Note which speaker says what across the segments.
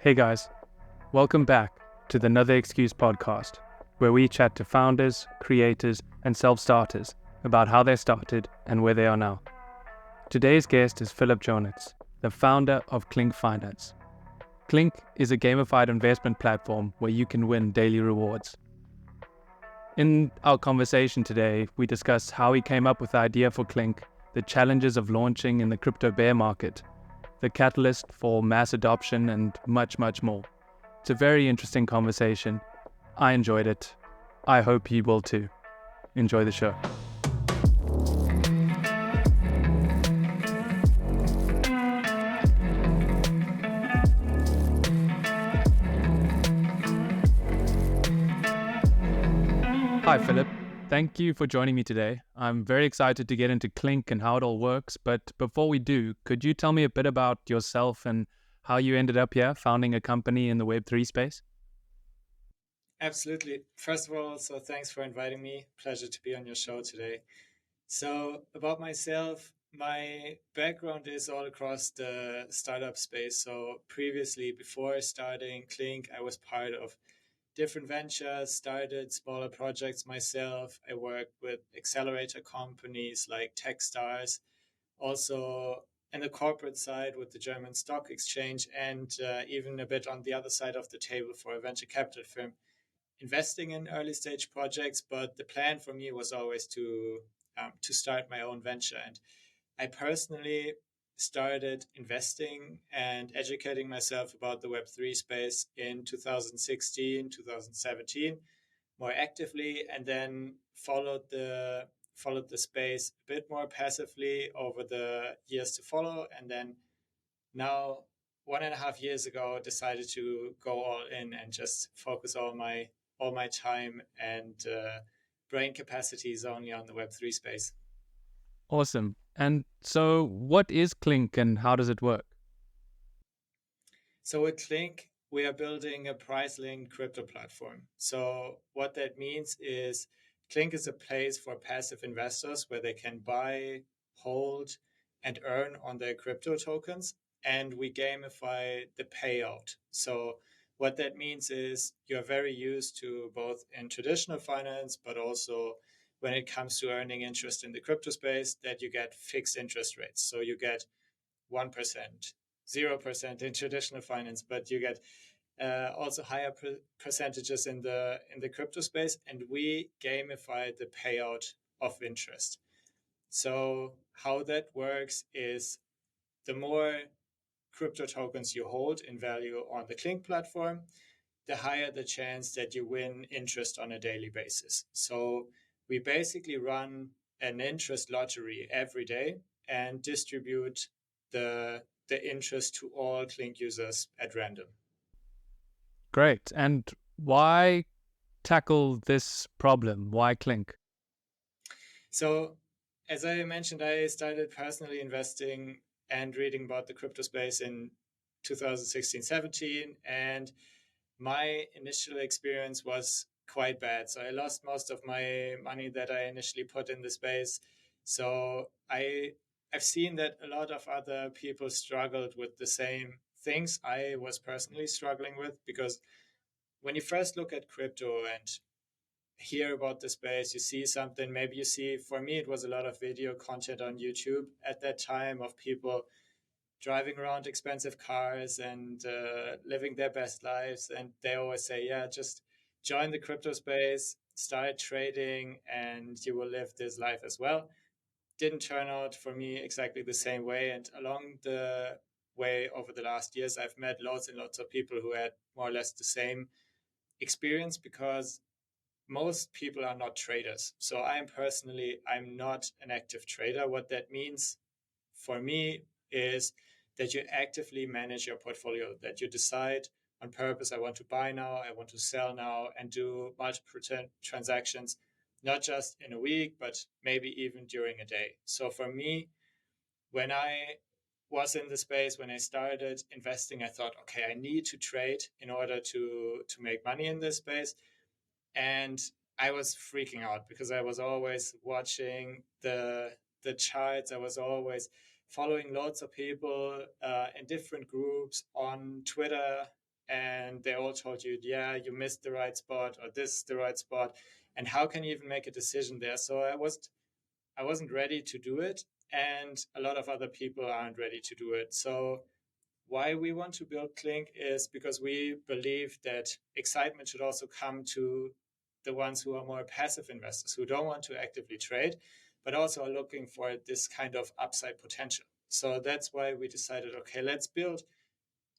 Speaker 1: Hey guys, welcome back to the Another Excuse podcast, where we chat to founders, creators, and self-starters about how they started and where they are now. Today's guest is Jonitz, the founder of Klink Finance. Klink is a gamified investment platform where you can win daily rewards. In our conversation today, we discuss how he came up with the idea for Klink, the challenges of launching in the crypto bear market, the catalyst for mass adoption, and much, much more. It's a very interesting conversation. I enjoyed it. I hope you will too. Enjoy the show. Hi, Philip. Thank you for joining me today. I'm very excited to get into Klink and how it all works. But before we do, could you tell me a bit about yourself and how you ended up here founding a company in the Web3 space?
Speaker 2: Absolutely. First of all, so thanks for inviting me. Pleasure to be on your show today. So, about myself, my background is all across the startup space. So, previously, before starting Klink, I was part of different ventures, started smaller projects myself. I worked with accelerator companies like Techstars, also in the corporate side with the German stock exchange, and even a bit on the other side of the table for a venture capital firm investing in early stage projects. But the plan for me was always to start my own venture. And I personally started investing and educating myself about the Web3 space in 2016, 2017 more actively, and then followed the space a bit more passively over the years to follow. And then now, 1.5 years ago, decided to go all in and just focus all my time and brain capacities only on the Web3 space.
Speaker 1: Awesome. And so, what is Klink and how does it work?
Speaker 2: So with Klink, we are building a price-linked crypto platform. So what that means is Klink is a place for passive investors where they can buy, hold, and earn on their crypto tokens. And we gamify the payout. So what that means is you're very used to both in traditional finance, but also when it comes to earning interest in the crypto space, that you get fixed interest rates. So you get 1%, 0% in traditional finance, but you get also higher percentages in the crypto space, and we gamify the payout of interest. So how that works is the more crypto tokens you hold in value on the Klink platform, the higher the chance that you win interest on a daily basis. So we basically run an interest lottery every day and distribute the interest to all Klink users at random.
Speaker 1: Great. And why tackle this problem? Why Klink?
Speaker 2: So, as I mentioned, I started personally investing and reading about the crypto space in 2016-17, and my initial experience was quite bad. So I lost most of my money that I initially put in the space. So I've seen that a lot of other people struggled with the same things I was personally struggling with, because when you first look at crypto and hear about the space, you see something, maybe you see, for me, it was a lot of video content on YouTube at that time of people driving around expensive cars and living their best lives. And they always say, yeah, just join the crypto space, start trading, and you will live this life as well. Didn't turn out for me exactly the same way. And along the way, over the last years, I've met lots and lots of people who had more or less the same experience, because most people are not traders. So I'm not an active trader. What that means for me is that you actively manage your portfolio, that you decide on purpose, I want to buy now, I want to sell now, and do multiple transactions, not just in a week, but maybe even during a day. So for me, when I was in the space, when I started investing, I thought, okay, I need to trade in order to make money in this space. And I was freaking out because I was always watching the charts. I was always following lots of people in different groups on Twitter and they all told you, yeah, you missed the right spot, or this is the right spot, and how can you even make a decision there? So I wasn't ready to do it, and a lot of other people aren't ready to do it. So why we want to build Klink is because we believe that excitement should also come to the ones who are more passive investors, who don't want to actively trade, but also are looking for this kind of upside potential. So that's why we decided, okay, let's build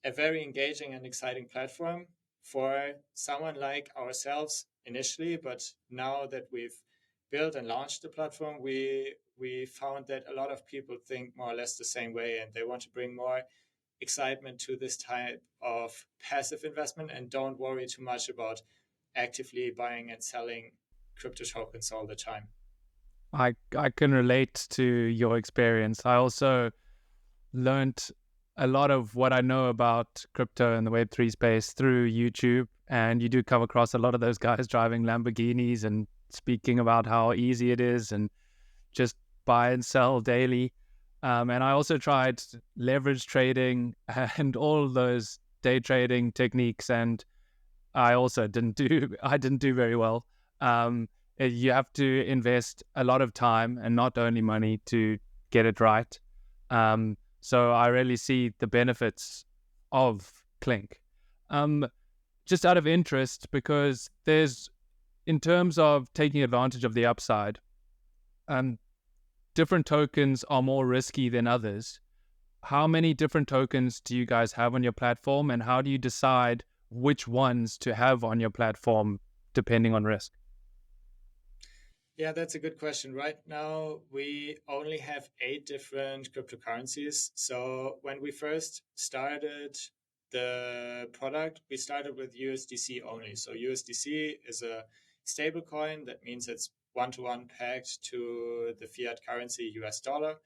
Speaker 2: a very engaging and exciting platform for someone like ourselves initially. But now that we've built and launched the platform, we found that a lot of people think more or less the same way, and they want to bring more excitement to this type of passive investment and don't worry too much about actively buying and selling crypto tokens all the time.
Speaker 1: I can relate to your experience. I also learned a lot of what I know about crypto and the Web3 space through YouTube. And you do come across a lot of those guys driving Lamborghinis and speaking about how easy it is and just buy and sell daily. And I also tried leverage trading and all those day trading techniques, and I also I didn't do very well. You have to invest a lot of time and not only money to get it right. So I really see the benefits of Klink. Just out of interest, because in terms of taking advantage of the upside, different tokens are more risky than others. How many different tokens do you guys have on your platform, and how do you decide which ones to have on your platform depending on risk?
Speaker 2: Yeah, that's a good question. Right now, we only have 8 different cryptocurrencies. So when we first started the product, we started with USDC only. So USDC is a stable coin. That means it's one-to-one pegged to the fiat currency US dollar.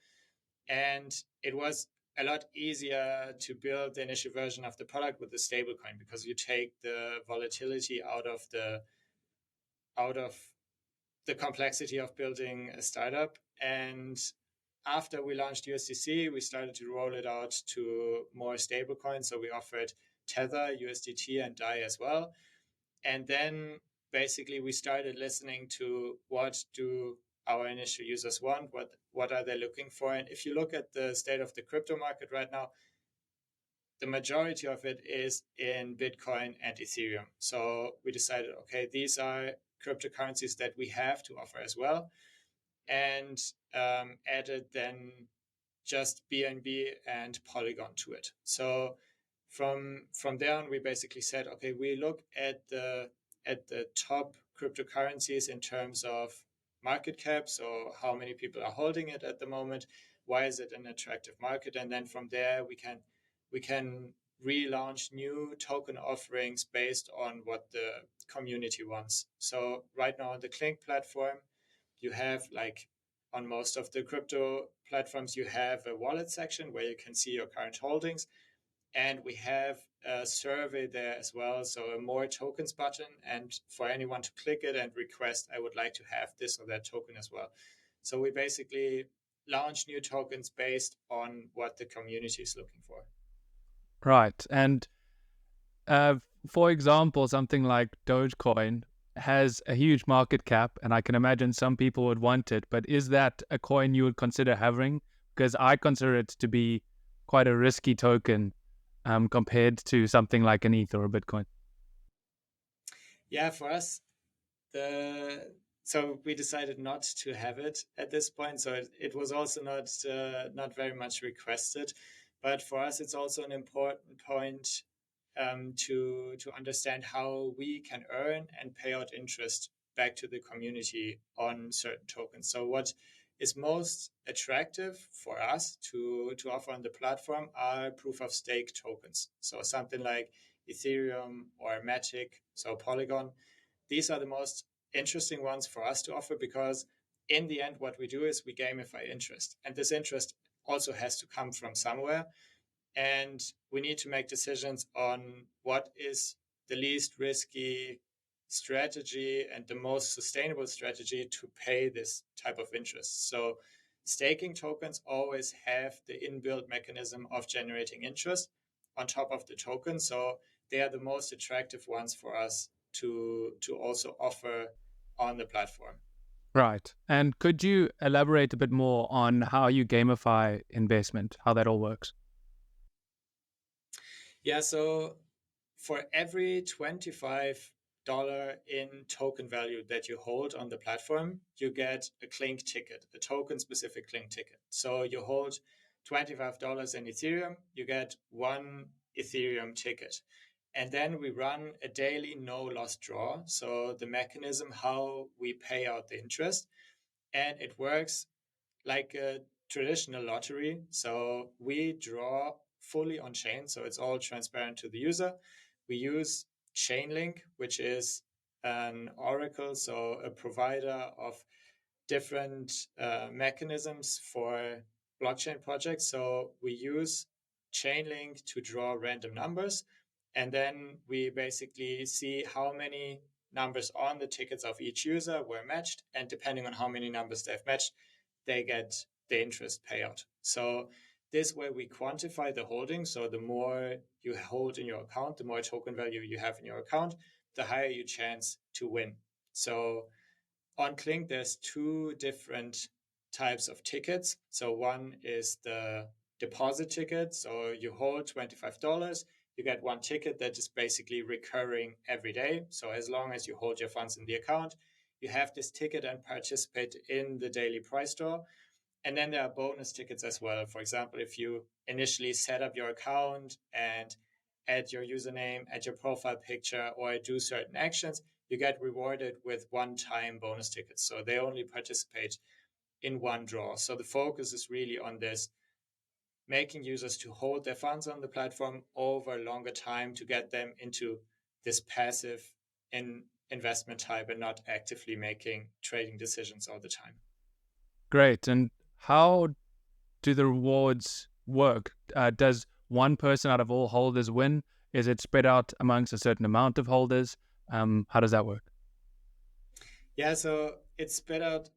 Speaker 2: And it was a lot easier to build the initial version of the product with the stable coin because you take the volatility out of the complexity of building a startup. And after we launched USDC, we started to roll it out to more stable coins. So we offered Tether, USDT, and DAI as well. And then basically we started listening to what do our initial users want, what are they looking for. And if you look at the state of the crypto market right now, the majority of it is in Bitcoin and Ethereum. So we decided, okay, these are cryptocurrencies that we have to offer as well, and added then just BNB and Polygon to it. So from there on, we basically said, okay, we look at the top cryptocurrencies in terms of market cap, so how many people are holding it at the moment, why is it an attractive market, and then from there we can relaunch new token offerings based on what the community wants. So right now on the Klink platform, you have like on most of the crypto platforms, you have a wallet section where you can see your current holdings. And we have a survey there as well. So a more tokens button, and for anyone to click it and request, I would like to have this or that token as well. So we basically launch new tokens based on what the community is looking for.
Speaker 1: Right. And uh, for example, something like Dogecoin has a huge market cap, and I can imagine some people would want it. But is that a coin you would consider having? Because I consider it to be quite a risky token compared to something like an ETH or a Bitcoin.
Speaker 2: Yeah, for us, so we decided not to have it at this point. So it was also not very much requested, but for us it's also an important point to understand how we can earn and pay out interest back to the community on certain tokens. So what is most attractive for us to offer on the platform are proof of stake tokens. So something like Ethereum or Matic, so Polygon. These are the most interesting ones for us to offer because in the end, what we do is we gamify interest. And this interest also has to come from somewhere. And we need to make decisions on what is the least risky strategy and the most sustainable strategy to pay this type of interest. So staking tokens always have the inbuilt mechanism of generating interest on top of the token. So they are the most attractive ones for us to also offer on the platform.
Speaker 1: Right. And could you elaborate a bit more on how you gamify investment, how that all works?
Speaker 2: Yeah, so for every $25 in token value that you hold on the platform, you get a Klink ticket, a token specific Klink ticket. So you hold $25 in Ethereum, you get one Ethereum ticket. And then we run a daily no loss draw. So the mechanism how we pay out the interest, and it works like a traditional lottery. So we draw fully on chain, so it's all transparent to the user. We use Chainlink, which is an oracle, so a provider of different mechanisms for blockchain projects. So we use Chainlink to draw random numbers, and then we basically see how many numbers on the tickets of each user were matched, and depending on how many numbers they've matched, they get the interest payout. So this way we quantify the holding. So the more you hold in your account, the more token value you have in your account, the higher your chance to win. So on Klink, there's two different types of tickets. So one is the deposit ticket. So you hold $25, you get one ticket that is basically recurring every day. So as long as you hold your funds in the account, you have this ticket and participate in the daily price draw. And then there are bonus tickets as well. For example, if you initially set up your account and add your username, add your profile picture, or do certain actions, you get rewarded with one-time bonus tickets. So they only participate in one draw. So the focus is really on this, making users to hold their funds on the platform over a longer time to get them into this passive investment type and not actively making trading decisions all the time.
Speaker 1: Great. And how do the rewards work? Does one person out of all holders win? Is it spread out amongst a certain amount of holders? How does that work?
Speaker 2: Yeah, so it's spread out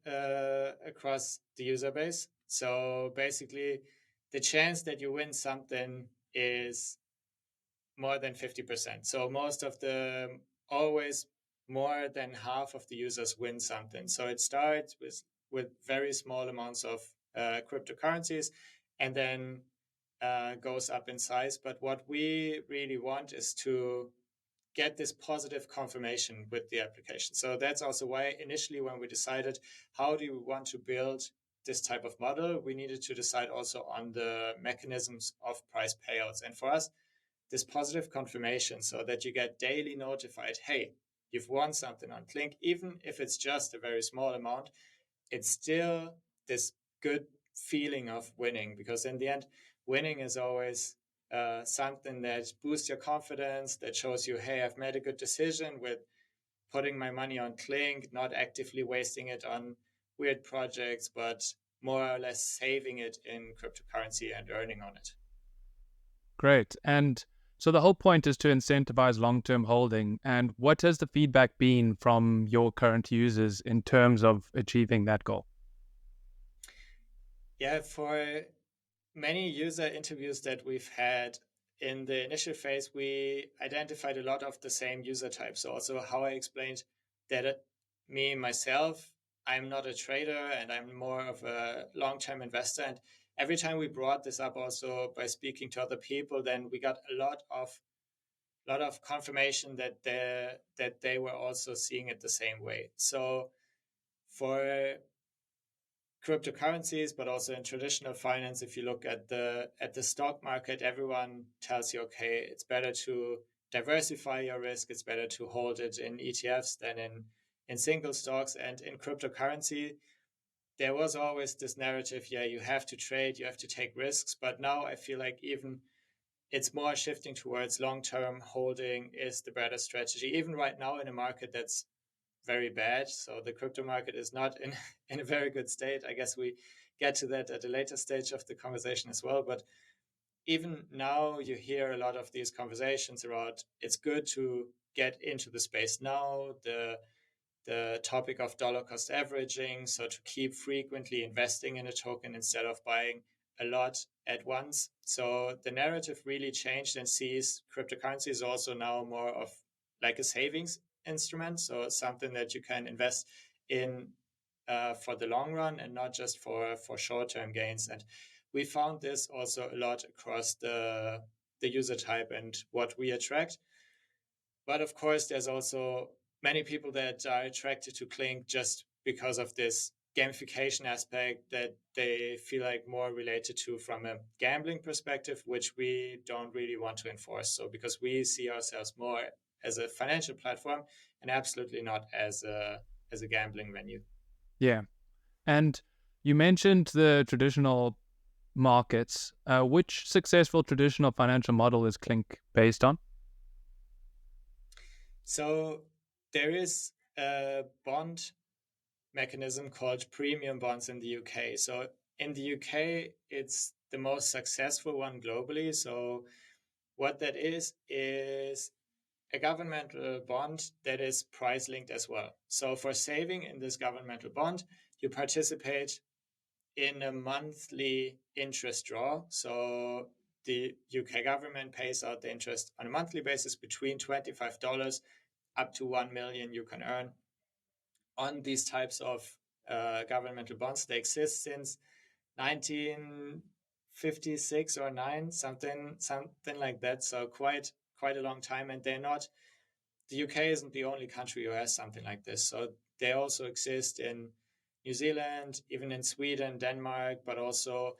Speaker 2: across the user base. So basically, the chance that you win something is more than 50%. So most of the, always more than half of the users win something. So it starts with very small amounts of cryptocurrencies and then goes up in size. But what we really want is to get this positive confirmation with the application. So that's also why initially when we decided how do we want to build this type of model, we needed to decide also on the mechanisms of price payouts. And for us, this positive confirmation so that you get daily notified, hey, you've won something on Klink, even if it's just a very small amount, it's still this good feeling of winning, because in the end, winning is always something that boosts your confidence, that shows you, hey, I've made a good decision with putting my money on Klink, not actively wasting it on weird projects, but more or less saving it in cryptocurrency and earning on it.
Speaker 1: Great. And so the whole point is to incentivize long-term holding. And what has the feedback been from your current users in terms of achieving that goal?
Speaker 2: Yeah, for many user interviews that we've had in the initial phase, we identified a lot of the same user types. So also how I explained that me, myself, I'm not a trader and I'm more of a long-term investor. And every time we brought this up also by speaking to other people, then we got a lot of confirmation that they were also seeing it the same way. So for cryptocurrencies, but also in traditional finance, if you look at the stock market, everyone tells you, okay, it's better to diversify your risk. It's better to hold it in ETFs than in single stocks. And in cryptocurrency, there was always this narrative, yeah, you have to trade, you have to take risks. But now I feel like even it's more shifting towards long-term holding is the better strategy. Even right now in a market that's very bad. So the crypto market is not in a very good state. I guess we get to that at a later stage of the conversation as well. But even now, you hear a lot of these conversations around it's good to get into the space now. The topic of dollar cost averaging, so to keep frequently investing in a token instead of buying a lot at once. So the narrative really changed and sees cryptocurrency is also now more of like a savings instrument. So something that you can invest in for the long run and not just for short-term gains. And we found this also a lot across the user type and what we attract. But of course, there's also many people that are attracted to Klink just because of this gamification aspect that they feel like more related to from a gambling perspective, which we don't really want to enforce. So because we see ourselves more as a financial platform and absolutely not as a gambling venue.
Speaker 1: Yeah. And you mentioned the traditional markets. Which successful traditional financial model is Klink based on?
Speaker 2: So there is a bond mechanism called premium bonds in the UK. So in the UK, it's the most successful one globally. So what that is a governmental bond that is price linked as well. So for saving in this governmental bond, you participate in a monthly interest draw. So the UK government pays out the interest on a monthly basis between $25 up to 1 million you can earn on these types of governmental bonds. They exist since 1956 or 9, something like that. So quite a long time, and they're not. The UK isn't the only country who has something like this. So they also exist in New Zealand, even in Sweden, Denmark, but also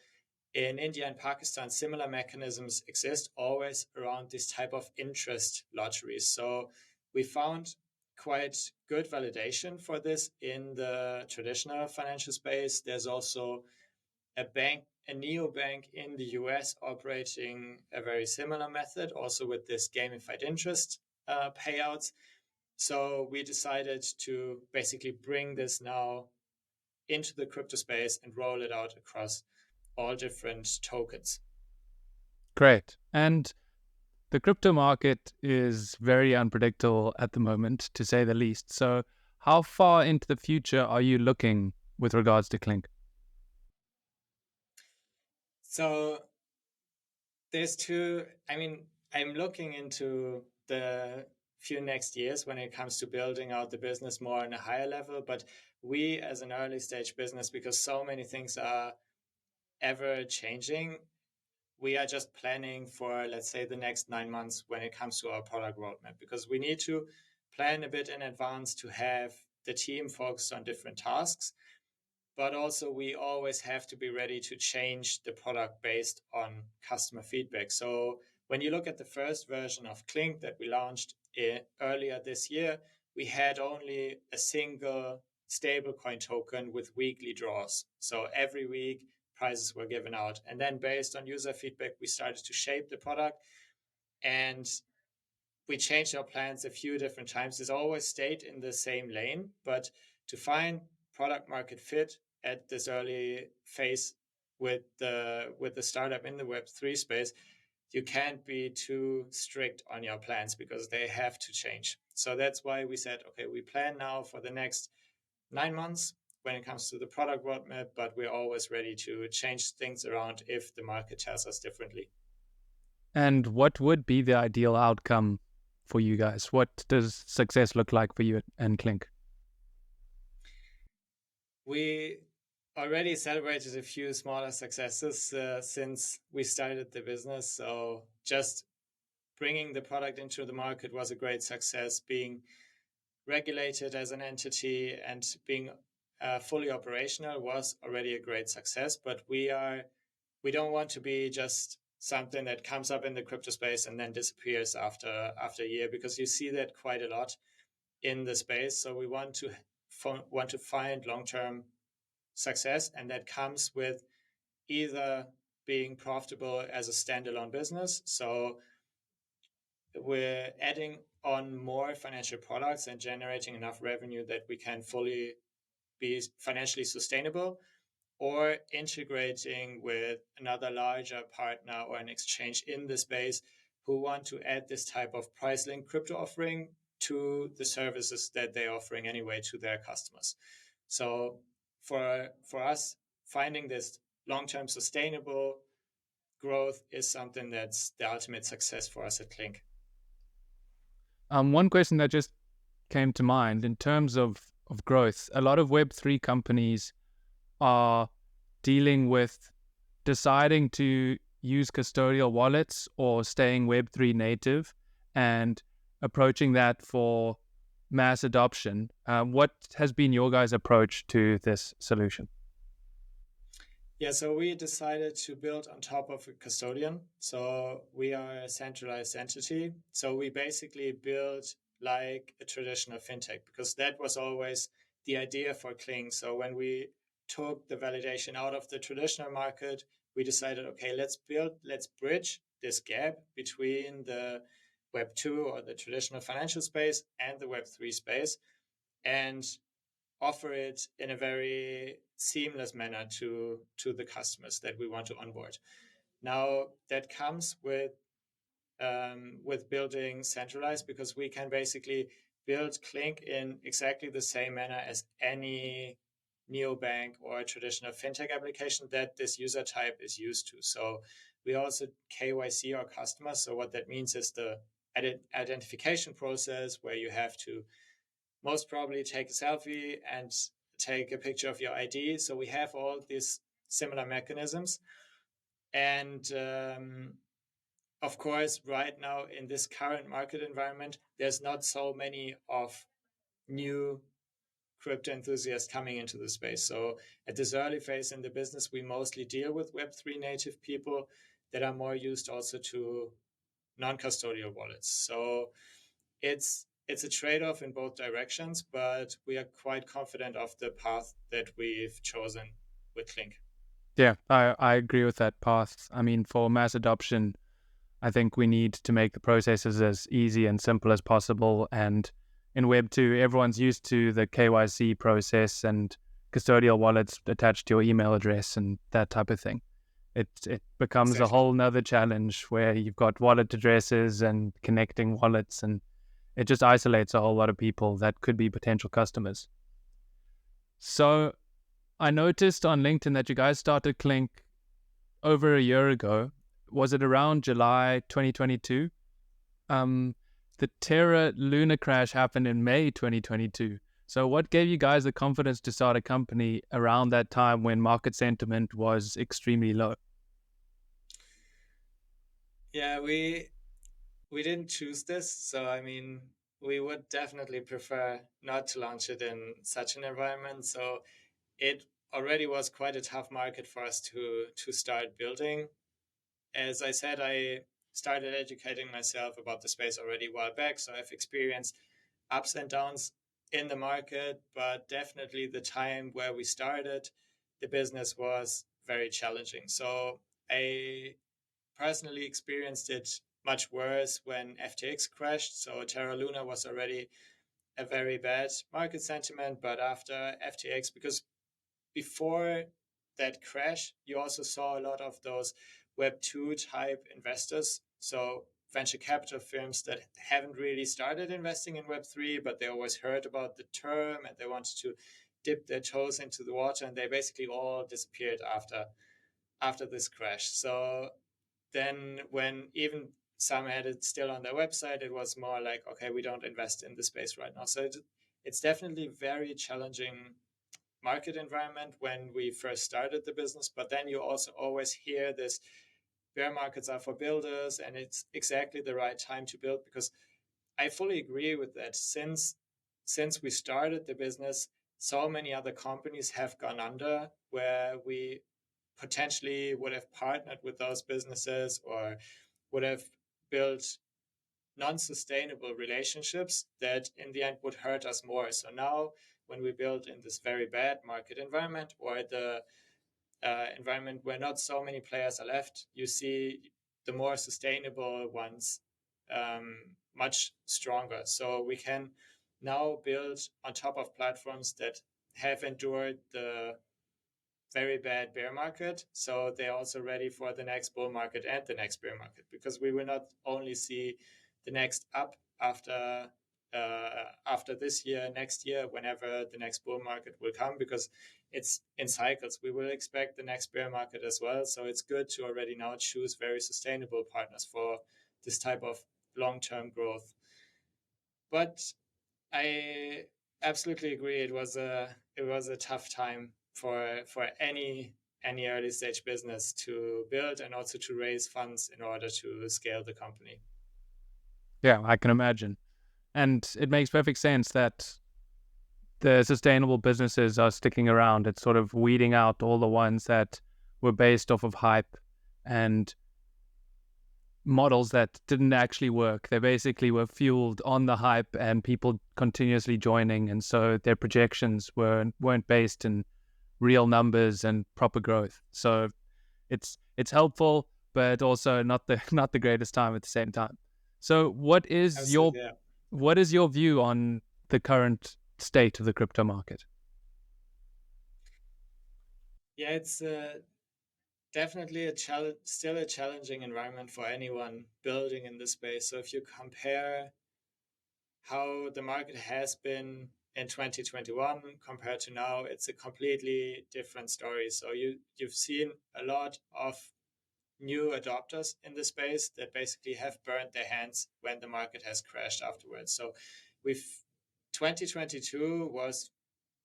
Speaker 2: in India and Pakistan. Similar mechanisms exist always around this type of interest lotteries. So we found quite good validation for this in the traditional financial space. There's also a neobank in the US operating a very similar method, also with this gamified interest payouts. So we decided to basically bring this now into the crypto space and roll it out across all different tokens.
Speaker 1: Great. And the crypto market is very unpredictable at the moment, to say the least. So how far into the future are you looking with regards to Klink?
Speaker 2: So there's two, I'm looking into the few next years when it comes to building out the business more on a higher level. But we, as an early stage business, because so many things are ever changing, we are just planning for, let's say, the next 9 months when it comes to our product roadmap, because we need to plan a bit in advance to have the team focused on different tasks. But also we always have to be ready to change the product based on customer feedback. So when you look at the first version of Klink that we launched earlier this year, we had only a single stablecoin token with weekly draws. So every week prizes were given out. And then based on user feedback, we started to shape the product, and we changed our plans a few different times. It's always stayed in the same lane, but to find product market fit at this early phase with the startup in the Web3 space, you can't be too strict on your plans because they have to change. So that's why we said, okay, we plan now for the next 9 months when it comes to the product roadmap, but we're always ready to change things around if the market tells us differently.
Speaker 1: And what would be the ideal outcome for you guys? What does success look like for you and Klink?
Speaker 2: We already celebrated a few smaller successes since we started the business. So just bringing the product into the market was a great success. Being regulated as an entity and being fully operational was already a great success. But we don't want to be just something that comes up in the crypto space and then disappears after a year, because you see that quite a lot in the space. So we want to find long-term success, and that comes with either being profitable as a standalone business. So we're adding on more financial products and generating enough revenue that we can fully be financially sustainable, or integrating with another larger partner or an exchange in the space who want to add this type of price link crypto offering to the services that they're offering anyway to their customers. So for us, finding this long-term sustainable growth is something that's the ultimate success for us at Klink.
Speaker 1: One question that just came to mind in terms of growth, a lot of Web3 companies are dealing with deciding to use custodial wallets or staying Web3 native and approaching that for mass adoption. What has been your guys' approach to this solution?
Speaker 2: Yeah, so we decided to build on top of a custodian. So we are a centralized entity. So we basically built like a traditional fintech, because that was always the idea for Klink. So when we took the validation out of the traditional market, we decided, okay, let's bridge this gap between the Web 2 or the traditional financial space and the Web 3 space, and offer it in a very seamless manner to the customers that we want to onboard. Now that comes with building centralized, because we can basically build Klink in exactly the same manner as any neobank or traditional fintech application that this user type is used to. So we also KYC our customers. So what that means is the identification process, where you have to most probably take a selfie and take a picture of your ID. So we have all these similar mechanisms. And of course, right now in this current market environment, there's not so many of new crypto enthusiasts coming into the space. So at this early phase in the business, we mostly deal with Web3 native people that are more used also to non-custodial wallets. So it's a trade-off in both directions, but we are quite confident of the path that we've chosen with Klink.
Speaker 1: Yeah, I agree with that path. I mean, for mass adoption, I think we need to make the processes as easy and simple as possible. And in Web 2, everyone's used to the KYC process and custodial wallets attached to your email address and that type of thing. It becomes
Speaker 2: Exactly.
Speaker 1: a whole nother challenge where you've got wallet addresses and connecting wallets, and it just isolates a whole lot of people that could be potential customers. So I noticed on LinkedIn that you guys started Klink over a year ago. Was it around July 2022? The Terra Luna crash happened in May 2022. So what gave you guys the confidence to start a company around that time when market sentiment was extremely low?
Speaker 2: Yeah, we didn't choose this. So I mean, we would definitely prefer not to launch it in such an environment. So it already was quite a tough market for us to start building. As I said, I started educating myself about the space already a while back. So I've experienced ups and downs in the market, but definitely the time where we started the business was very challenging. So I personally experienced it much worse when FTX crashed. So Terra Luna was already a very bad market sentiment, but after FTX, because before that crash, you also saw a lot of those Web 2 type investors. So venture capital firms that haven't really started investing in Web 3, but they always heard about the term and they wanted to dip their toes into the water, and they basically all disappeared after this crash. So then when even some had it still on their website, it was more like, okay, we don't invest in the space right now. So it's definitely very challenging market environment when we first started the business. But then you also always hear this bear markets are for builders, and it's exactly the right time to build, because I fully agree with that. Since we started the business, so many other companies have gone under where we potentially would have partnered with those businesses or would have built non-sustainable relationships that in the end would hurt us more. So now when we build in this very bad market environment, or the environment where not so many players are left, you see the more sustainable ones much stronger. So we can now build on top of platforms that have endured the very bad bear market. So they're also ready for the next bull market and the next bear market, because we will not only see the next up after this year, next year, whenever the next bull market will come, because it's in cycles. We will expect the next bear market as well. So it's good to already now choose very sustainable partners for this type of long-term growth. But I absolutely agree. It was a tough time for any early stage business to build and also to raise funds in order to scale the company.
Speaker 1: Yeah, I can imagine. And it makes perfect sense that the sustainable businesses are sticking around. It's sort of weeding out all the ones that were based off of hype and models that didn't actually work. They basically were fueled on the hype and people continuously joining. And so their projections weren't based in real numbers and proper growth. So it's helpful, but also not the not the greatest time at the same time. So
Speaker 2: Absolutely, yeah.
Speaker 1: what is your view on the current state of the crypto market?
Speaker 2: Yeah, it's definitely still a challenging environment for anyone building in this space. So if you compare how the market has been in 2021 compared to now, it's a completely different story. So you've seen a lot of new adopters in the space that basically have burned their hands when the market has crashed afterwards. So we've 2022 was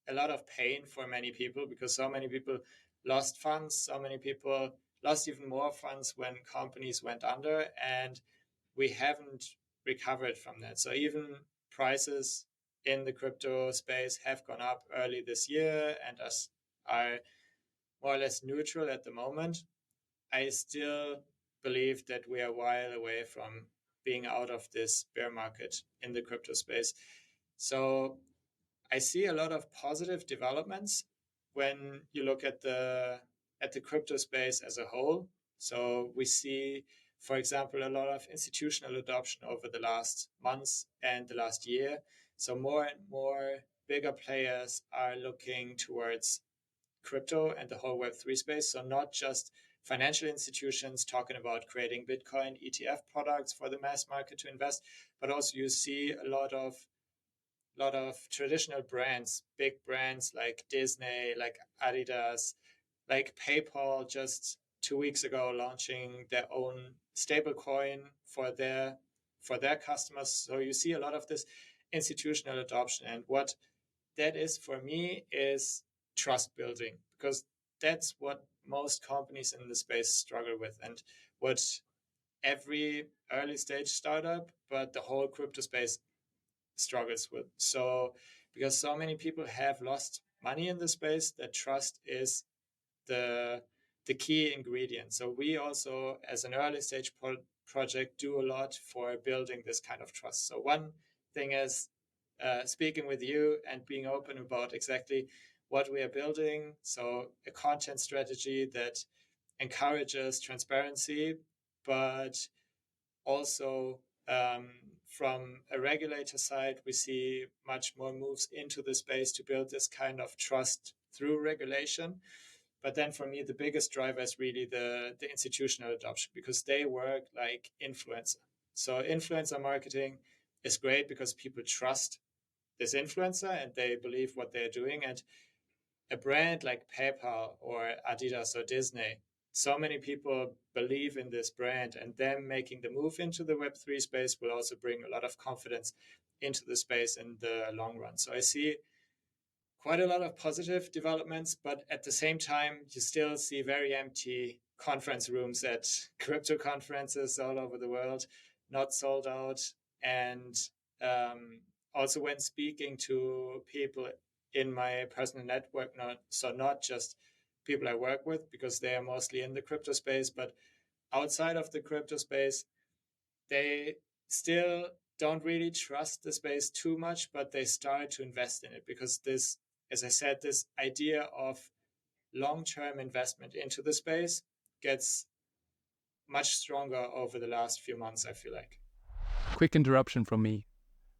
Speaker 2: a lot of pain for many people because so many people lost funds, so many people lost even more funds when companies went under, and we haven't recovered from that. So even prices in the crypto space have gone up early this year and are more or less neutral at the moment. I still believe that we are a while away from being out of this bear market in the crypto space. So I see a lot of positive developments when you look at the crypto space as a whole. So we see, for example, a lot of institutional adoption over the last months and the last year. So more and more bigger players are looking towards crypto and the whole Web3 space. So not just financial institutions talking about creating Bitcoin ETF products for the mass market to invest, but also you see a lot of traditional brands, big brands like Disney, like Adidas, like PayPal just 2 weeks ago launching their own stablecoin for their customers. So you see a lot of this institutional adoption. And what that is for me is trust building, because that's what most companies in the space struggle with, and what every early stage startup, but the whole crypto space struggles with. So because so many people have lost money in the space, that trust is the the key ingredient. So we also, as an early stage project, do a lot for building this kind of trust. So one thing is speaking with you and being open about exactly what we are building. So a content strategy that encourages transparency, but also um, from a regulator side, we see much more moves into the space to build this kind of trust through regulation. But then for me, the biggest driver is really the institutional adoption, because they work like influencer. So influencer marketing is great because people trust this influencer and they believe what they're doing. And a brand like PayPal or Adidas or Disney, so many people believe in this brand, and them making the move into the Web3 space will also bring a lot of confidence into the space in the long run. So I see quite a lot of positive developments, but at the same time, you still see very empty conference rooms at crypto conferences all over the world, not sold out. And um, also, when speaking to people in my personal network, not just people I work with, because they are mostly in the crypto space, but outside of the crypto space, they still don't really trust the space too much, but they start to invest in it because this, as I said, this idea of long-term investment into the space gets much stronger over the last few months, I feel like.
Speaker 1: Quick interruption from me.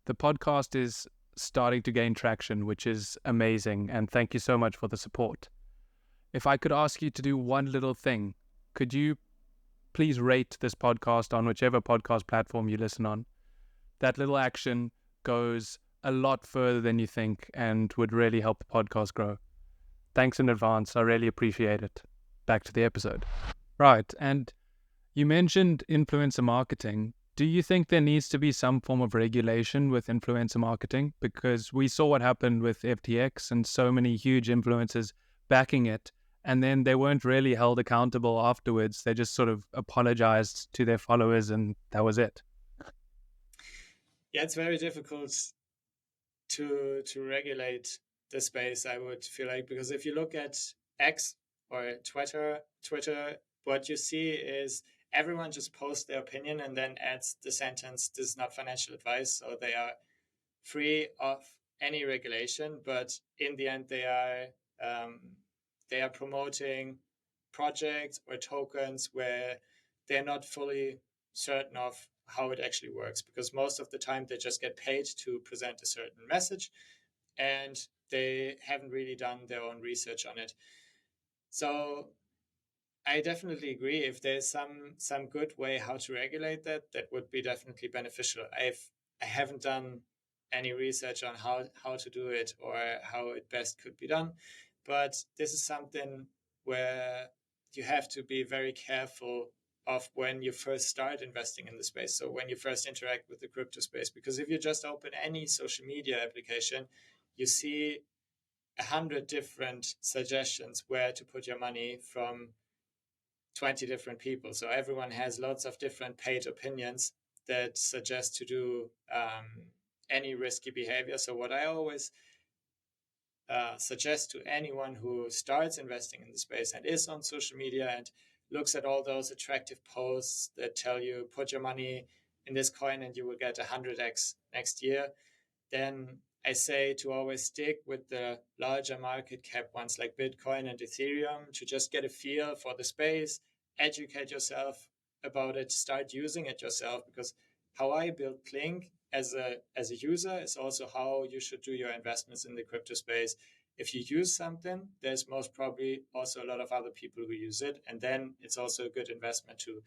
Speaker 1: The podcast is starting to gain traction, which is amazing, and thank you so much for the support. If I could ask you to do one little thing, could you please rate this podcast on whichever podcast platform you listen on? That little action goes a lot further than you think and would really help the podcast grow. Thanks in advance. I really appreciate it. Back to the episode. Right. And you mentioned influencer marketing. Do you think there needs to be some form of regulation with influencer marketing? Because we saw what happened with FTX and so many huge influencers backing it, and then they weren't really held accountable afterwards. They just sort of apologized to their followers, and that was it.
Speaker 2: Yeah, it's very difficult to regulate the space, I would feel like, because if you look at X or Twitter, what you see is everyone just posts their opinion and then adds the sentence, "This is not financial advice," so they are free of any regulation. But in the end, they are promoting projects or tokens where they're not fully certain of how it actually works, because most of the time they just get paid to present a certain message and they haven't really done their own research on it. So I definitely agree. If there's some good way how to regulate that, that would be definitely beneficial. I haven't done any research on how to do it or how it best could be done, but this is something where you have to be very careful of when you first start investing in the space. So when you first interact with the crypto space, because if you just open any social media application, you see 100 different suggestions where to put your money from 20 different people. So everyone has lots of different paid opinions that suggest to do any risky behavior. So what I always suggest to anyone who starts investing in the space and is on social media and looks at all those attractive posts that tell you put your money in this coin and you will get 100x next year, then I say to always stick with the larger market cap ones like Bitcoin and Ethereum to just get a feel for the space, educate yourself about it, start using it yourself. Because how I built Klink as a user is also how you should do your investments in the crypto space. If you use something, there's most probably also a lot of other people who use it, and then it's also a good investment to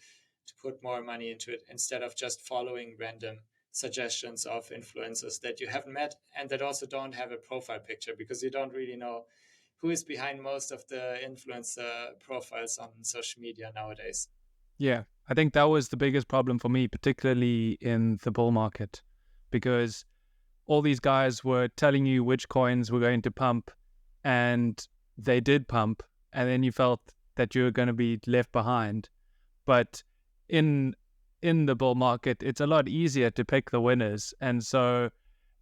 Speaker 2: put more money into it instead of just following random suggestions of influencers that you haven't met and that also don't have a profile picture, because you don't really know who is behind most of the influencer profiles on social media nowadays.
Speaker 1: Yeah, I think that was the biggest problem for me, particularly in the bull market, because all these guys were telling you which coins were going to pump, and they did pump, and then you felt that you were going to be left behind. But in the bull market, it's a lot easier to pick the winners, and so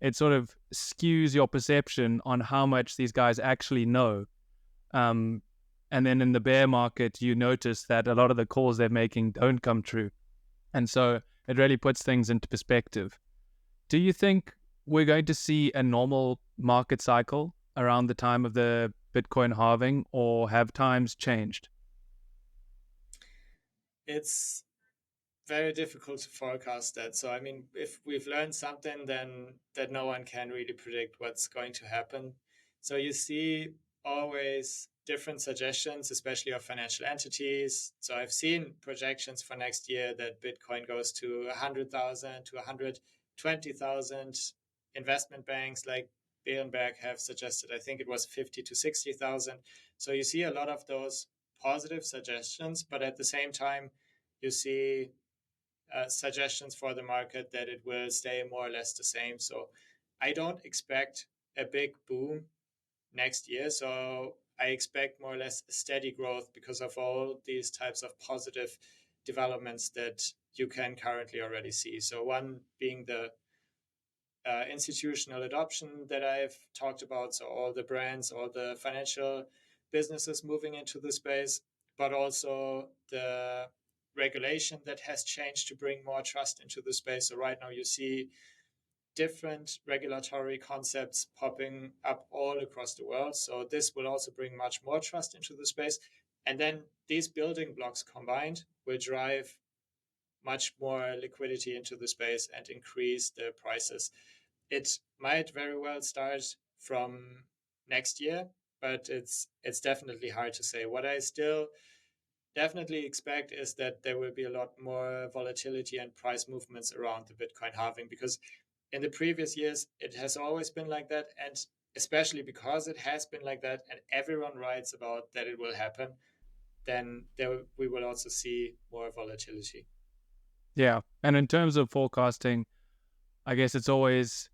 Speaker 1: it sort of skews your perception on how much these guys actually know. And then in the bear market, you notice that a lot of the calls they're making don't come true, and so it really puts things into perspective. Do you think we're going to see a normal market cycle around the time of the Bitcoin halving, or have times changed?
Speaker 2: It's very difficult to forecast that. So, I mean, if we've learned something, then that no one can really predict what's going to happen. So, you see always different suggestions, especially of financial entities. So, I've seen projections for next year that Bitcoin goes to 100,000 to 120,000. Investment banks like Berenberg have suggested, I think it was 50 to 60,000. So, you see a lot of those positive suggestions, but at the same time, you see suggestions for the market that it will stay more or less the same. So I don't expect a big boom next year. So I expect more or less a steady growth because of all these types of positive developments that you can currently already see. So one being the institutional adoption that I've talked about. So all the brands, all the financial businesses moving into the space, but also the regulation that has changed to bring more trust into the space. So right now you see different regulatory concepts popping up all across the world. So this will also bring much more trust into the space. And then these building blocks combined will drive much more liquidity into the space and increase the prices. It might very well start from next year, but it's definitely hard to say. What I still definitely expect is that there will be a lot more volatility and price movements around the Bitcoin halving, because in the previous years it has always been like that, and especially because it has been like that and everyone writes about that it will happen, then we will also see more volatility.
Speaker 1: Yeah. And in terms of forecasting, I guess it's always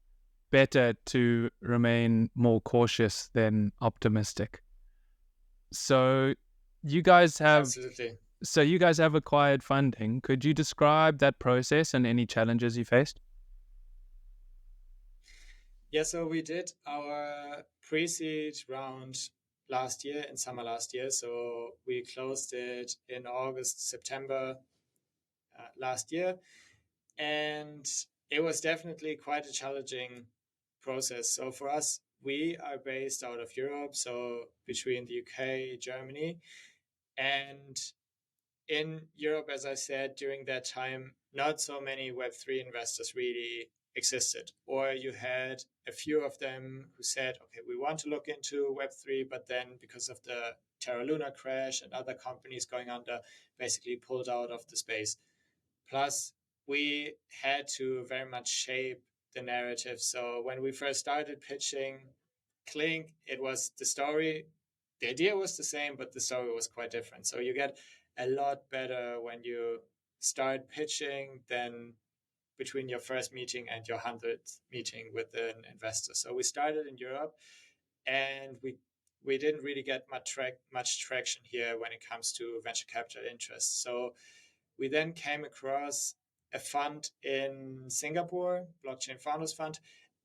Speaker 1: better to remain more cautious than optimistic. So you guys have
Speaker 2: Absolutely.
Speaker 1: so you guys have acquired funding. Could you describe that process and any challenges you faced?
Speaker 2: Yeah, so we did our pre-seed round last year, in summer last year. So we closed it in August, September last year. And it was definitely quite a challenging process. So for us, we are based out of Europe, so between the UK, Germany. And in Europe, as I said, during that time, not so many Web3 investors really existed. Or you had a few of them who said, okay, we want to look into Web3, but then because of the Terra Luna crash and other companies going under, basically pulled out of the space. Plus, we had to very much shape the narrative. So when we first started pitching Klink, it was the story. The idea was the same, but the story was quite different. So you get a lot better when you start pitching than between your first meeting and your 100th meeting with an investor. So we started in Europe, and we didn't really get much traction here when it comes to venture capital interest. So we then came across a fund in Singapore, Blockchain Founders Fund,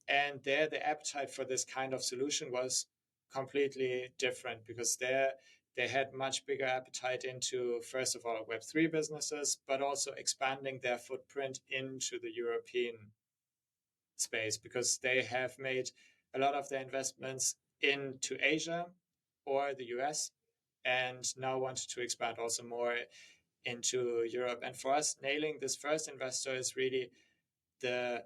Speaker 2: and there the appetite for this kind of solution was completely different because there they had much bigger appetite into, first of all, Web3 businesses, but also expanding their footprint into the European space because they have made a lot of their investments into Asia or the US and now wanted to expand also more into Europe. And for us, nailing this first investor is really the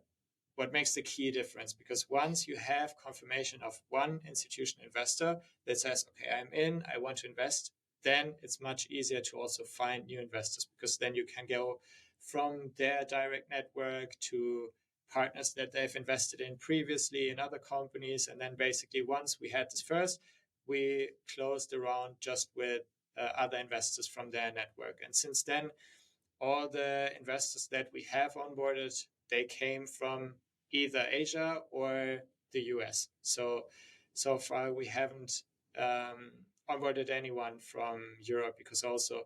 Speaker 2: what makes the key difference, because once you have confirmation of one institutional investor that says, okay, I'm in, I want to invest, then it's much easier to also find new investors, because then you can go from their direct network to partners that they've invested in previously in other companies. And then basically once we had this first, we closed the round just with other investors from their network. And since then, all the investors that we have onboarded, they came from either Asia or the US. So far we haven't onboarded anyone from Europe, because also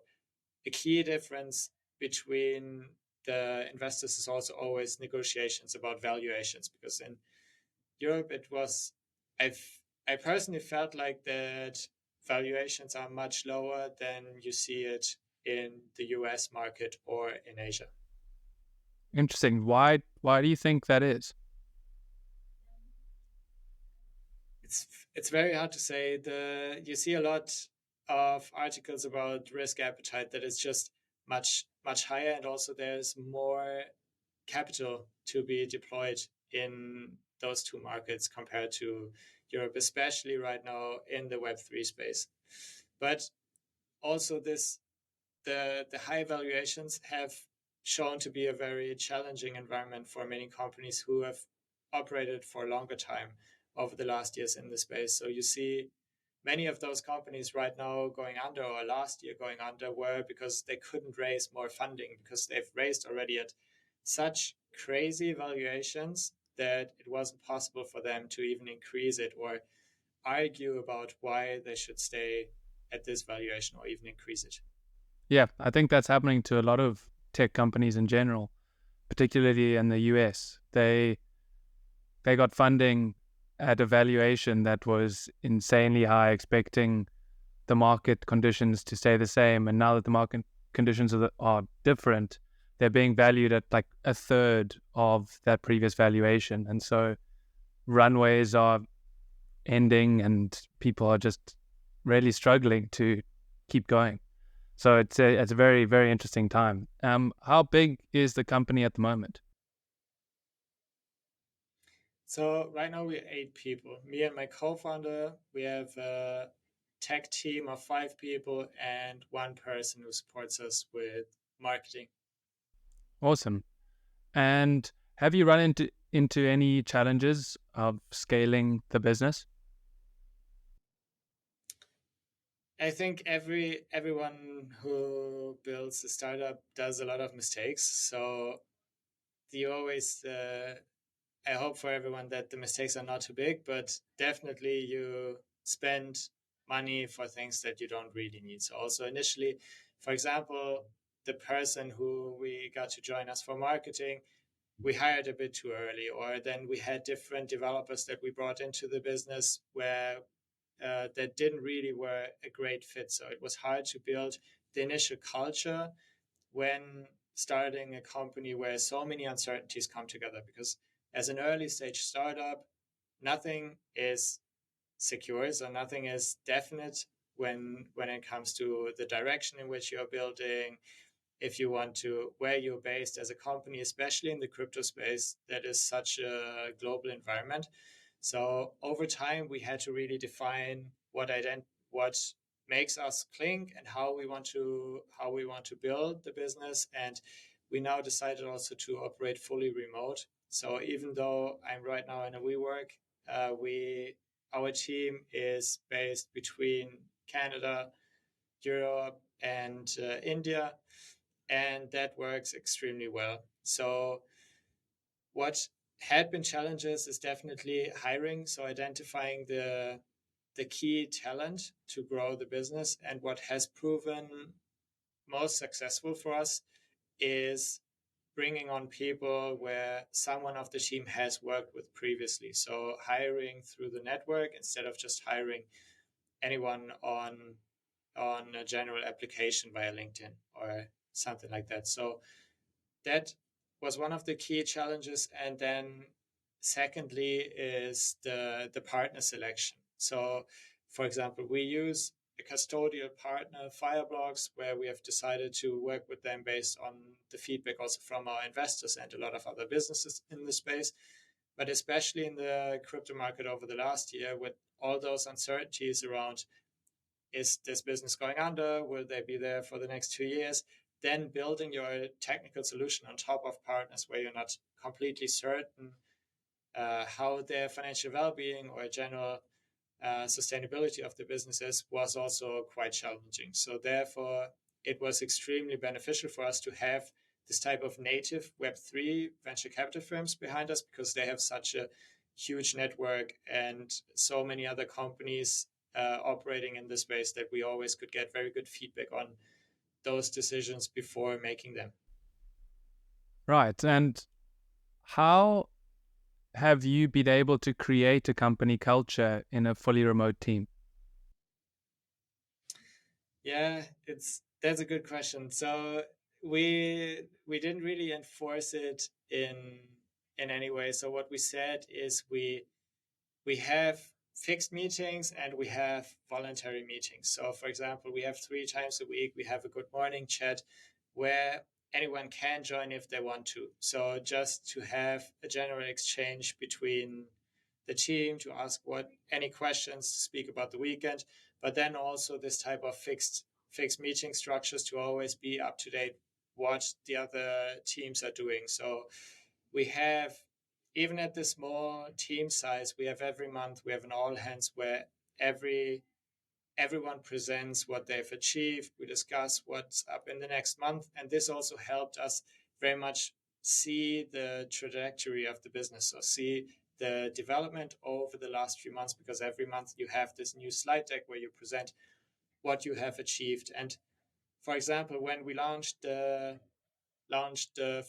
Speaker 2: a key difference between the investors is also always negotiations about valuations, because in Europe it was I personally felt like that valuations are much lower than you see it in the US market or in Asia.
Speaker 1: Interesting. Why do you think that is?
Speaker 2: It's very hard to say. You see a lot of articles about risk appetite that is just much higher, and also there's more capital to be deployed in those two markets compared to Europe, especially right now in the Web3 space. But also the high valuations have shown to be a very challenging environment for many companies who have operated for a longer time over the last years in the space. So you see many of those companies right now going under, or last year going under, were because they couldn't raise more funding, because they've raised already at such crazy valuations that it wasn't possible for them to even increase it or argue about why they should stay at this valuation or even increase it.
Speaker 1: Yeah, I think that's happening to a lot of tech companies in general, particularly in the US. They got funding at a valuation that was insanely high, expecting the market conditions to stay the same. And now that the market conditions are different, they're being valued at like a third of that previous valuation. And so runways are ending and people are just really struggling to keep going. So it's a very, very interesting time. How big is the company at the moment?
Speaker 2: So right now we're 8 people. Me and my co-founder. We have a tech team of 5 people and one person who supports us with marketing.
Speaker 1: Awesome. And have you run into any challenges of scaling the business?
Speaker 2: I think everyone who builds a startup does a lot of mistakes. So you always, I hope for everyone that the mistakes are not too big, but definitely you spend money for things that you don't really need. So also initially, for example, the person who we got to join us for marketing, we hired a bit too early, or then we had different developers that we brought into the business where that didn't really were a great fit. So it was hard to build the initial culture when starting a company where so many uncertainties come together. Because as an early stage startup, nothing is secure, so nothing is definite when it comes to the direction in which you're building, if you want to, where you're based as a company, especially in the crypto space that is such a global environment. So over time we had to really define what makes us Klink and how we want to build the business. And we now decided also to operate fully remote. So even though I'm right now in a WeWork, we our team is based between Canada, Europe, and India, and that works extremely well. So what had been challenges is definitely hiring, so identifying the key talent to grow the business. And what has proven most successful for us is bringing on people where someone of the team has worked with previously. So hiring through the network instead of just hiring anyone on a general application via LinkedIn or something like that. So that was one of the key challenges. And then secondly is the partner selection. So for example, we use a custodial partner, Fireblocks, where we have decided to work with them based on the feedback also from our investors and a lot of other businesses in the space. But especially in the crypto market over the last year, with all those uncertainties around, is this business going under? Will they be there for the next 2 years? Then building your technical solution on top of partners where you're not completely certain how their financial well-being or general sustainability of the businesses was also quite challenging. So therefore, it was extremely beneficial for us to have this type of native Web3 venture capital firms behind us, because they have such a huge network and so many other companies operating in this space, that we always could get very good feedback on those decisions before making them.
Speaker 1: Right. And how have you been able to create a company culture in a fully remote team?
Speaker 2: Yeah, that's a good question. So we didn't really enforce it in any way. So what we said is we have fixed meetings and we have voluntary meetings. So for example, we have 3 times a week we have a good morning chat where anyone can join if they want to. So just to have a general exchange between the team, to ask what any questions, speak about the weekend, but then also this type of fixed meeting structures to always be up to date what the other teams are doing. So we have, even at the small team size, we have every month we have an all hands where everyone presents what they've achieved. We discuss what's up in the next month, and this also helped us very much see the trajectory of the business, so see the development over the last few months, because every month you have this new slide deck where you present what you have achieved. And for example, when we launched the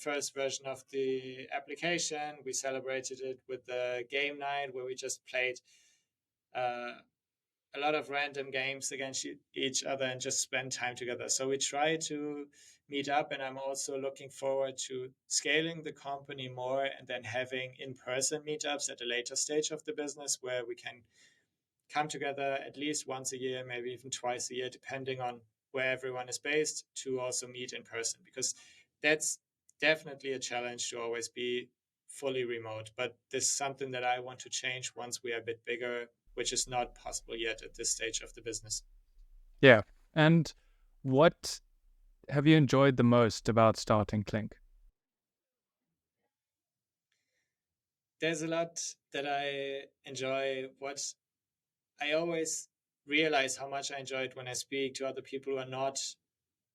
Speaker 2: first version of the application, we celebrated it with the game night where we just played uh, a lot of random games against each other and just spend time together. So we try to meet up, and I'm also looking forward to scaling the company more and then having in-person meetups at a later stage of the business where we can come together at least once a year, maybe even twice a year, depending on where everyone is based, to also meet in person, because that's definitely a challenge to always be fully remote. But this is something that I want to change once we are a bit bigger, which is not possible yet at this stage of the business.
Speaker 1: Yeah. And what have you enjoyed the most about starting Klink?
Speaker 2: There's a lot that I enjoy. What I always realize how much I enjoyed when I speak to other people who are not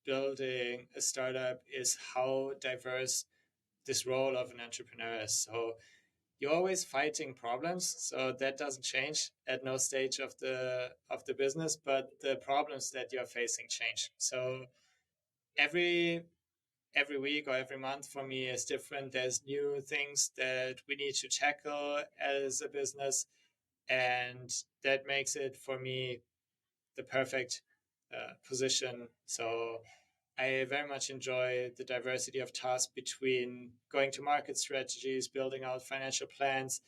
Speaker 2: building a startup is how diverse this role of an entrepreneur is. So you're always fighting problems, so that doesn't change at no stage of the business, but the problems that you're facing change. So every week or every month for me is different. There's new things that we need to tackle as a business, and that makes it for me the perfect position. So I very much enjoy the diversity of tasks between going to market strategies, building out financial plans.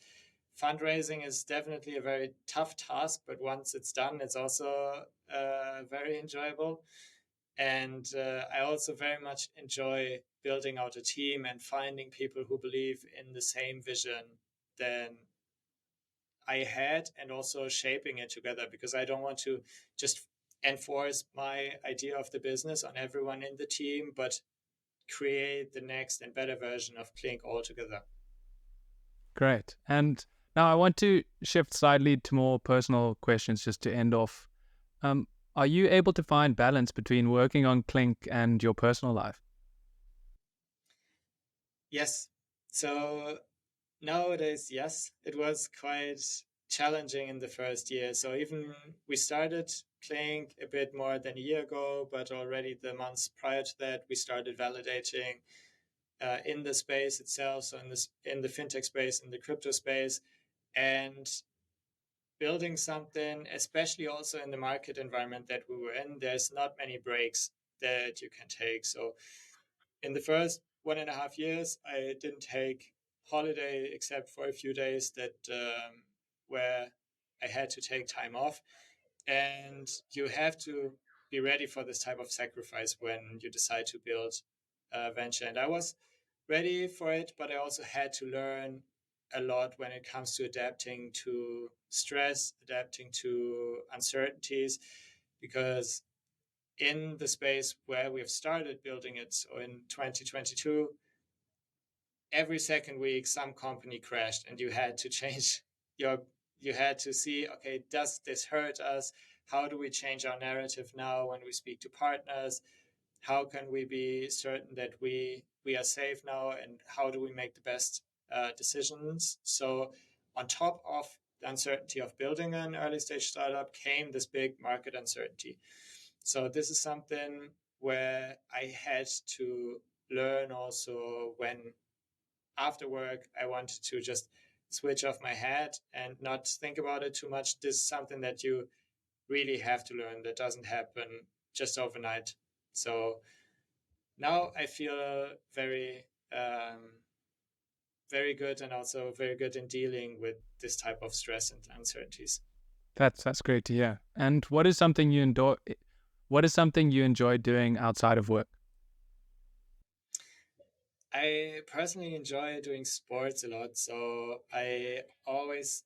Speaker 2: Fundraising is definitely a very tough task, but once it's done, it's also very enjoyable. And I also very much enjoy building out a team and finding people who believe in the same vision than I had, and also shaping it together, because I don't want to just enforce my idea of the business on everyone in the team, but create the next and better version of Klink altogether.
Speaker 1: Great. And now I want to shift slightly to more personal questions just to end off. Um, are you able to find balance between working on Klink and your personal life?
Speaker 2: Yes. So nowadays, yes, it was quite challenging in the first year. So even we started Klink a bit more than a year ago, but already the months prior to that, we started validating in the space itself, so in the fintech space, in the crypto space, and building something, especially also in the market environment that we were in. There's not many breaks that you can take. So in the first 1.5 years, I didn't take holiday except for a few days that where I had to take time off. And you have to be ready for this type of sacrifice when you decide to build a venture. And I was ready for it, but I also had to learn a lot when it comes to adapting to stress, adapting to uncertainties, because in the space where we've started building it, so in 2022, every second week some company crashed and you had to change your you had to see, okay, does this hurt us? How do we change our narrative now when we speak to partners? How can we be certain that we are safe now, and how do we make the best decisions? So on top of the uncertainty of building an early stage startup came this big market uncertainty. So this is something where I had to learn also, when after work I wanted to just switch off my head and not think about it too much. This is something that you really have to learn. That doesn't happen just overnight. So now I feel very good, and also very good in dealing with this type of stress and uncertainties.
Speaker 1: That's great to hear. And what is something you enjoy? What is something you enjoy doing outside of work?
Speaker 2: I personally enjoy doing sports a lot, so I always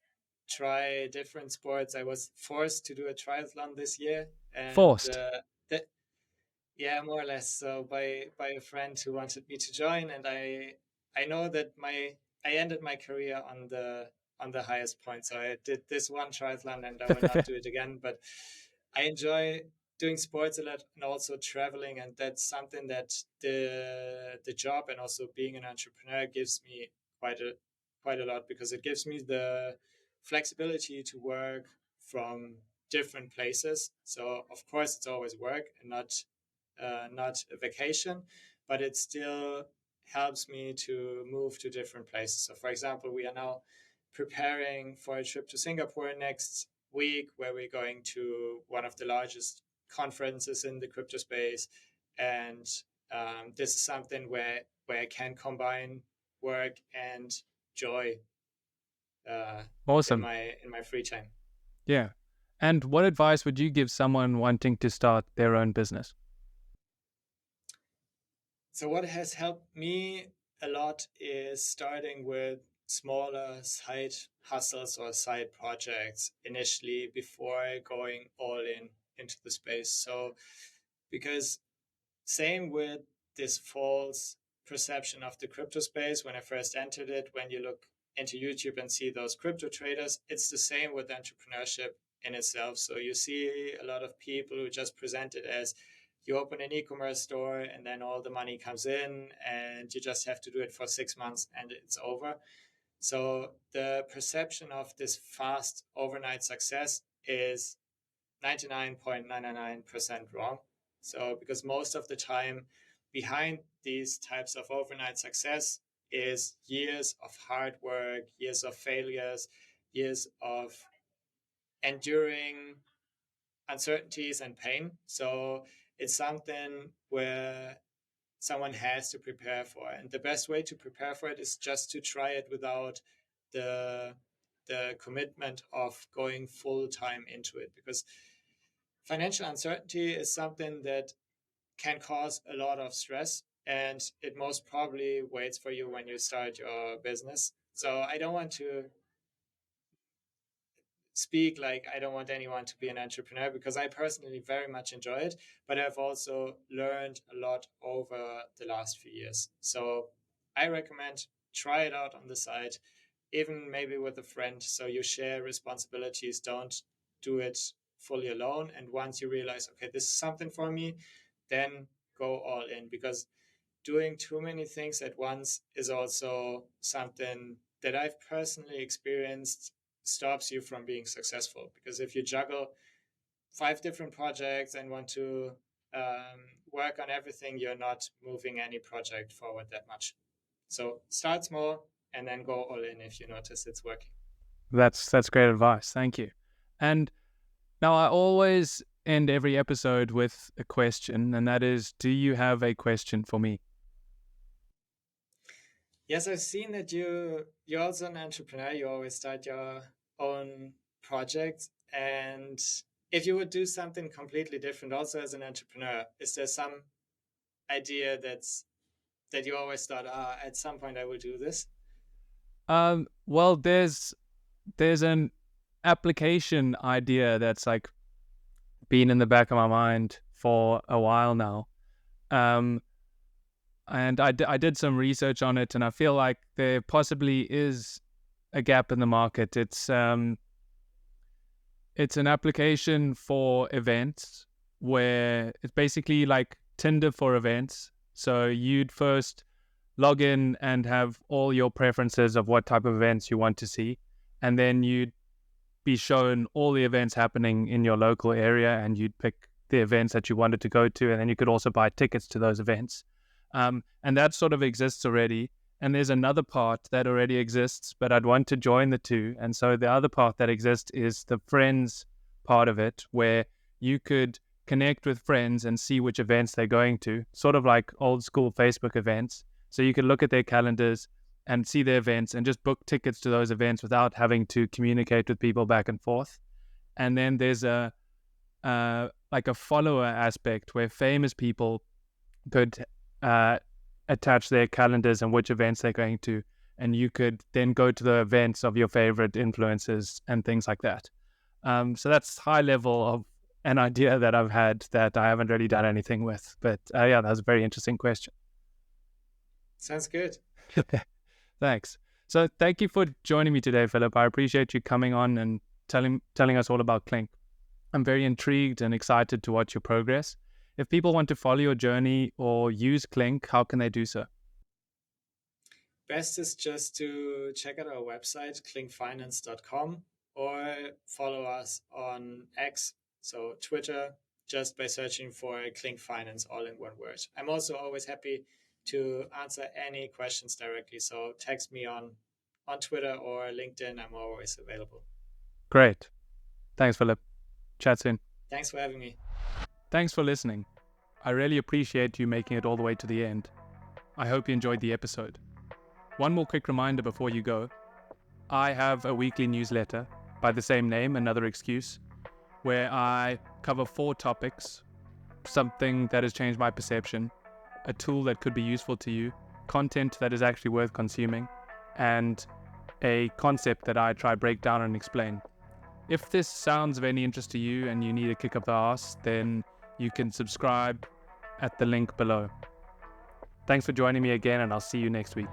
Speaker 2: try different sports. I was forced to do a triathlon this year, and
Speaker 1: Forced.
Speaker 2: that yeah, more or less. So by a friend who wanted me to join, and I know that I ended my career on the highest point. So I did this one triathlon, and I will not do it again. But I enjoy doing sports a lot, and also traveling, and that's something that the job and also being an entrepreneur gives me quite a lot, because it gives me the flexibility to work from different places. So of course it's always work and not a vacation, but it still helps me to move to different places. So, for example, we are now preparing for a trip to Singapore next week, where we're going to one of the largest conferences in the crypto space, and this is something where I can combine work and joy
Speaker 1: Awesome.
Speaker 2: in my free time.
Speaker 1: Yeah. And what advice would you give someone wanting to start their own business?
Speaker 2: So what has helped me a lot is starting with smaller side hustles or side projects initially before going all in into the space. So because same with this false perception of the crypto space when I first entered it, when you look into YouTube and see those crypto traders, it's the same with entrepreneurship in itself. So you see a lot of people who just present it as you open an e-commerce store and then all the money comes in and you just have to do it for 6 months and it's over. So the perception of this fast overnight success is 99.999% wrong. So because most of the time behind these types of overnight success is years of hard work, years of failures, years of enduring uncertainties and pain. So it's something where someone has to prepare for. And the best way to prepare for it is just to try it without the commitment of going full time into it, because financial uncertainty is something that can cause a lot of stress, and it most probably waits for you when you start your business. So I don't want to speak like I don't want anyone to be an entrepreneur, because I personally very much enjoy it, but I've also learned a lot over the last few years. So I recommend try it out on the side, even maybe with a friend, so you share responsibilities. Don't do it fully alone. And once you realize, okay, this is something for me, then go all in, because doing too many things at once is also something that I've personally experienced stops you from being successful. Because if you juggle 5 different projects and want to work on everything, you're not moving any project forward that much. So start small and then go all in if you notice it's working.
Speaker 1: That's great advice. Thank you. And now I always end every episode with a question, and that is, do you have a question for me?
Speaker 2: Yes, I've seen that you're also an entrepreneur. You always start your own projects. And if you would do something completely different also as an entrepreneur, is there some idea that you always thought, at some point I will do this?
Speaker 1: Well, there's an application idea that's like been in the back of my mind for a while now. And I did some research on it, and I feel like there possibly is a gap in the market. It's an application for events where it's basically like Tinder for events. So you'd first log in and have all your preferences of what type of events you want to see, and then you'd be shown all the events happening in your local area, and you'd pick the events that you wanted to go to, and then you could also buy tickets to those events. And that sort of exists already. And there's another part that already exists, but I'd want to join the two. And so the other part that exists is the friends part of it, where you could connect with friends and see which events they're going to, sort of like old school Facebook events. So you could look at their calendars and see their events and just book tickets to those events without having to communicate with people back and forth. And then there's a like a follower aspect where famous people could attach their calendars and which events they're going to, and you could then go to the events of your favorite influencers and things like that. So that's high level of an idea that I've had that I haven't really done anything with. But yeah, that was a very interesting question.
Speaker 2: Sounds good.
Speaker 1: Thanks. So thank you for joining me today, Philip. I appreciate you coming on and telling us all about Klink. I'm very intrigued and excited to watch your progress. If people want to follow your journey or use Klink, how can they do so?
Speaker 2: Best is just to check out our website, klinkfinance.com, or follow us on X, so Twitter, just by searching for Klink Finance, all in one word. I'm also always happy to answer any questions directly, so text me on Twitter or LinkedIn. I'm always available.
Speaker 1: Great. Thanks, Philip. Chat soon.
Speaker 2: Thanks for having me.
Speaker 1: Thanks for listening. I really appreciate you making it all the way to the end. I hope you enjoyed the episode. One more quick reminder before you go. I have a weekly newsletter by the same name, Another Excuse, where I cover 4 topics: something that has changed my perception, a tool that could be useful to you, content that is actually worth consuming, and a concept that I try break down and explain. If this sounds of any interest to you and you need a kick up the arse, then you can subscribe at the link below. Thanks for joining me again, and I'll see you next week.